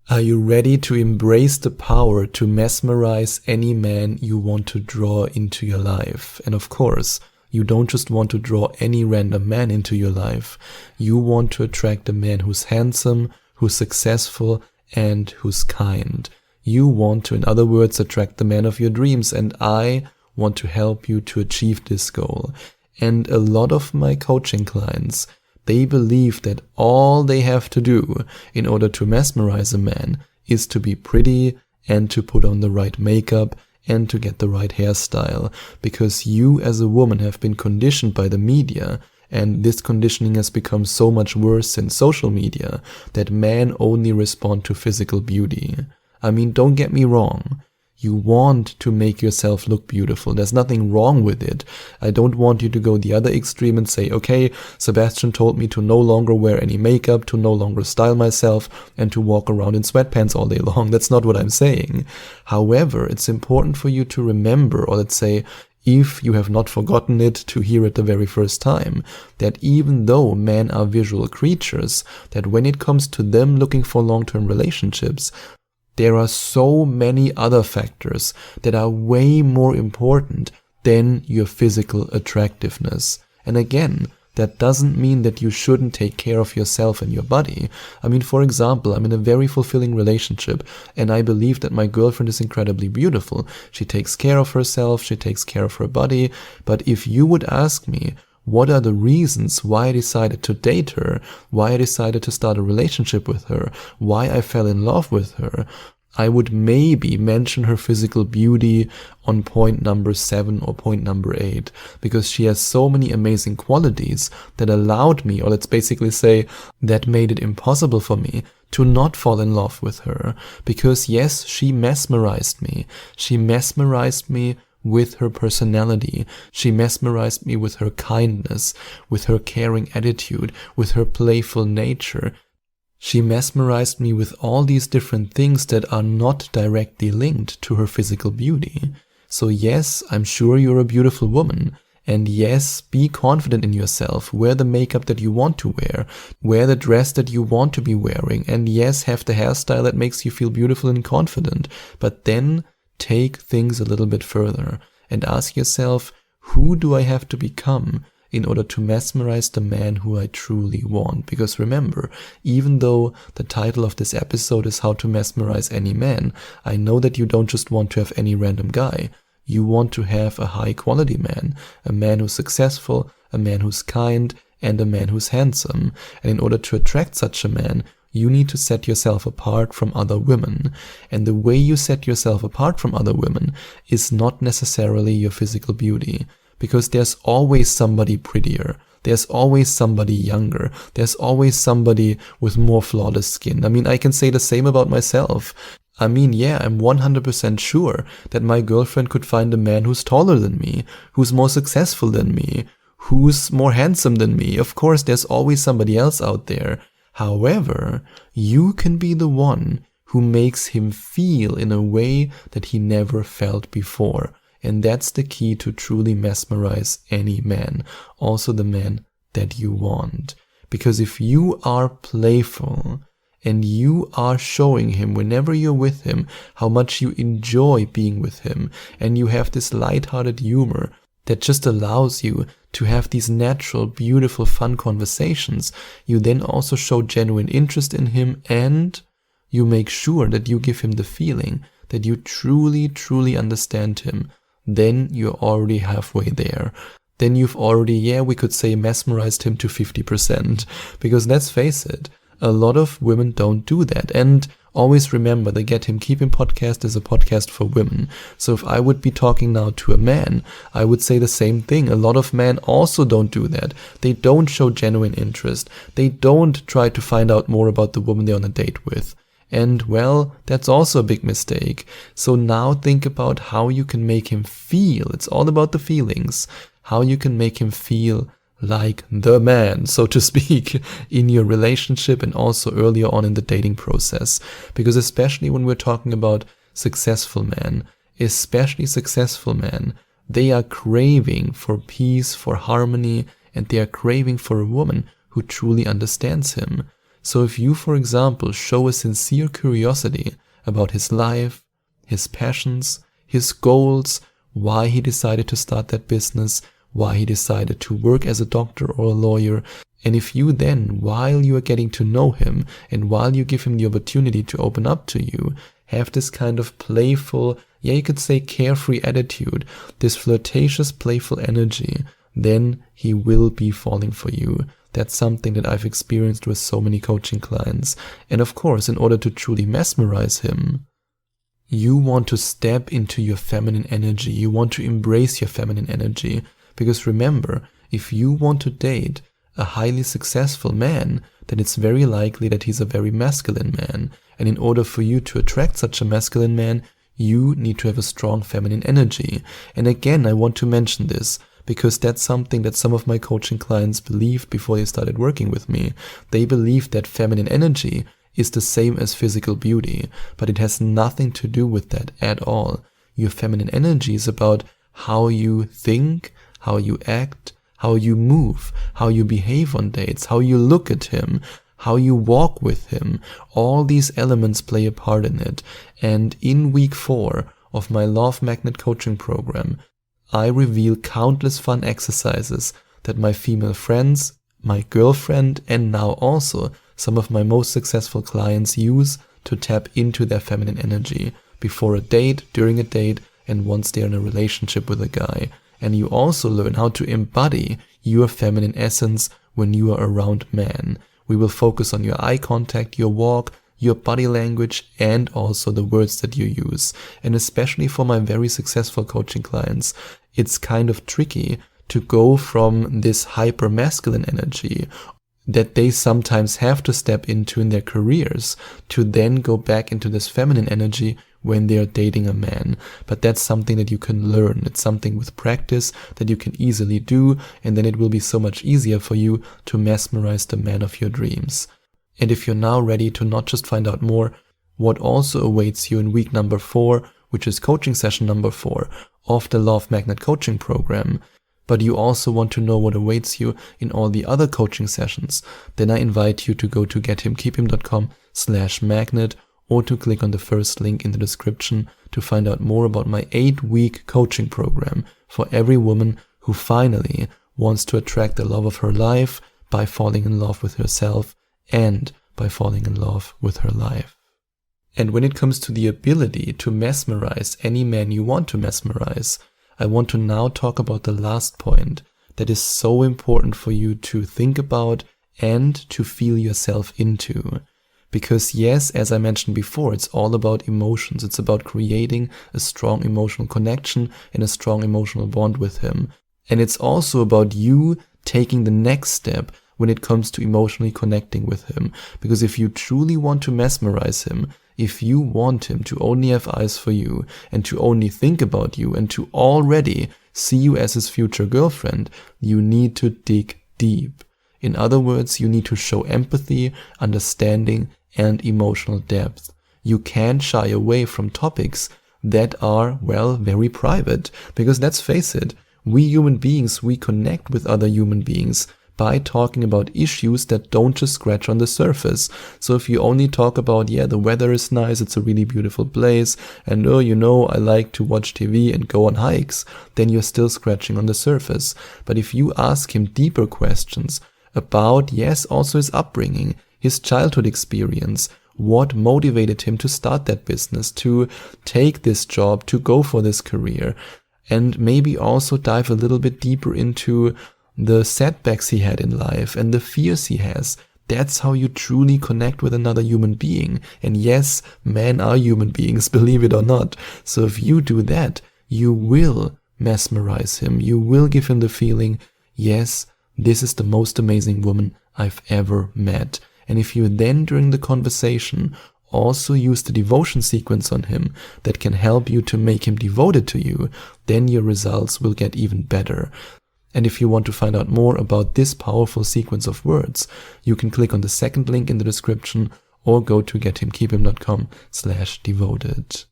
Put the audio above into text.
Are you ready to embrace the power to mesmerize any man you want to draw into your life? And of course, you don't just want to draw any random man into your life. You want to attract a man who's handsome, who's successful, and who's kind. You want to, in other words, attract the man of your dreams, and I want to help you to achieve this goal. And a lot of my coaching clients, they believe that all they have to do in order to mesmerize a man is to be pretty and to put on the right makeup and to get the right hairstyle, because you as a woman have been conditioned by the media, and this conditioning has become so much worse since social media, that men only respond to physical beauty. I mean, don't get me wrong. You want to make yourself look beautiful. There's nothing wrong with it. I don't want you to go the other extreme and say, okay, Sebastian told me to no longer wear any makeup, to no longer style myself, and to walk around in sweatpants all day long. That's not what I'm saying. However, it's important for you to remember, or let's say, if you have not forgotten it, to hear it the very first time, that even though men are visual creatures, that when it comes to them looking for long-term relationships, there are so many other factors that are way more important than your physical attractiveness. And again, that doesn't mean that you shouldn't take care of yourself and your body. I mean, for example, I'm in a very fulfilling relationship, and I believe that my girlfriend is incredibly beautiful. She takes care of herself, she takes care of her body. But if you would ask me, what are the reasons why I decided to date her, why I decided to start a relationship with her, why I fell in love with her, I would maybe mention her physical beauty on point number 7 or point number 8, because she has so many amazing qualities that allowed me, or let's basically say, that made it impossible for me to not fall in love with her. Because yes, she mesmerized me. She mesmerized me with her personality. She mesmerized me with her kindness, with her caring attitude, with her playful nature. She mesmerized me with all these different things that are not directly linked to her physical beauty. So yes, I'm sure you're a beautiful woman. And yes, be confident in yourself. Wear the makeup that you want to wear the dress that you want to be wearing, and yes, have the hairstyle that makes you feel beautiful and confident. But then take things a little bit further and ask yourself, who do I have to become in order to mesmerize the man who I truly want? Because remember, even though the title of this episode is How to Mesmerize Any Man, I know that you don't just want to have any random guy. You want to have a high quality man, a man who's successful, a man who's kind, and a man who's handsome. And in order to attract such a man, you need to set yourself apart from other women. And the way you set yourself apart from other women is not necessarily your physical beauty, because there's always somebody prettier. There's always somebody younger. There's always somebody with more flawless skin. I mean, I can say the same about myself. I mean, yeah, I'm 100% sure that my girlfriend could find a man who's taller than me, who's more successful than me, who's more handsome than me. Of course, there's always somebody else out there. However, you can be the one who makes him feel in a way that he never felt before. And that's the key to truly mesmerize any man, also the man that you want. Because if you are playful and you are showing him whenever you're with him how much you enjoy being with him, and you have this lighthearted humor that just allows you to have these natural, beautiful, fun conversations, you then also show genuine interest in him, and you make sure that you give him the feeling that you truly, truly understand him. Then you're already halfway there. Then you've already, we could say, mesmerized him to 50%. Because let's face it, a lot of women don't do that. And always remember, the Get Him Keep Him podcast is a podcast for women. So if I would be talking now to a man, I would say the same thing. A lot of men also don't do that. They don't show genuine interest. They don't try to find out more about the woman they're on a date with. And well, that's also a big mistake. So now think about how you can make him feel. It's all about the feelings. How you can make him feel like the man, so to speak, in your relationship and also earlier on in the dating process. Because especially when we're talking about successful men, they are craving for peace, for harmony, and they are craving for a woman who truly understands him. So if you, for example, show a sincere curiosity about his life, his passions, his goals, why he decided to start that business, why he decided to work as a doctor or a lawyer, and if you then, while you are getting to know him and while you give him the opportunity to open up to you, have this kind of playful, you could say carefree attitude, this flirtatious, playful energy, then he will be falling for you. That's something that I've experienced with so many coaching clients. And of course, in order to truly mesmerize him, you want to step into your feminine energy. You want to embrace your feminine energy. Because remember, if you want to date a highly successful man, then it's very likely that he's a very masculine man. And in order for you to attract such a masculine man, you need to have a strong feminine energy. And again, I want to mention this because that's something that some of my coaching clients believed before they started working with me. They believed that feminine energy is the same as physical beauty, but it has nothing to do with that at all. Your feminine energy is about how you think, how you act, how you move, how you behave on dates, how you look at him, how you walk with him. All these elements play a part in it. And in week 4 of my Love Magnet coaching program, I reveal countless fun exercises that my female friends, my girlfriend, and now also some of my most successful clients use to tap into their feminine energy before a date, during a date, and once they're in a relationship with a guy. And you also learn how to embody your feminine essence when you are around men. We will focus on your eye contact, your walk, your body language, and also the words that you use. And especially for my very successful coaching clients, it's kind of tricky to go from this hyper masculine energy that they sometimes have to step into in their careers to then go back into this feminine energy when they are dating a man. But that's something that you can learn. It's something with practice that you can easily do, and then it will be so much easier for you to mesmerize the man of your dreams. And if you're now ready to not just find out more, what also awaits you in week number 4, which is coaching session number 4 of the Love Magnet coaching program, but you also want to know what awaits you in all the other coaching sessions, then I invite you to go to gethimkeephim.com/magnet or to click on the first link in the description to find out more about my 8-week coaching program for every woman who finally wants to attract the love of her life by falling in love with herself and by falling in love with her life. And when it comes to the ability to mesmerize any man you want to mesmerize, I want to now talk about the last point that is so important for you to think about and to feel yourself into. Because yes, as I mentioned before, it's all about emotions. It's about creating a strong emotional connection and a strong emotional bond with him. And it's also about you taking the next step when it comes to emotionally connecting with him. Because if you truly want to mesmerize him, if you want him to only have eyes for you and to only think about you and to already see you as his future girlfriend, you need to dig deep. In other words, you need to show empathy, understanding, and emotional depth. You can't shy away from topics that are, well, very private. Because let's face it, we human beings, we connect with other human beings by talking about issues that don't just scratch on the surface. So if you only talk about, the weather is nice, it's a really beautiful place, and I like to watch TV and go on hikes, then you're still scratching on the surface. But if you ask him deeper questions about, also his upbringing, his childhood experience, what motivated him to start that business, to take this job, to go for this career, and maybe also dive a little bit deeper into the setbacks he had in life and the fears he has. That's how you truly connect with another human being. And yes, men are human beings, believe it or not. So if you do that, you will mesmerize him. You will give him the feeling, yes, this is the most amazing woman I've ever met. And if you then, during the conversation, also use the devotion sequence on him that can help you to make him devoted to you, then your results will get even better. And if you want to find out more about this powerful sequence of words, you can click on the second link in the description or go to gethimkeephim.com/devoted.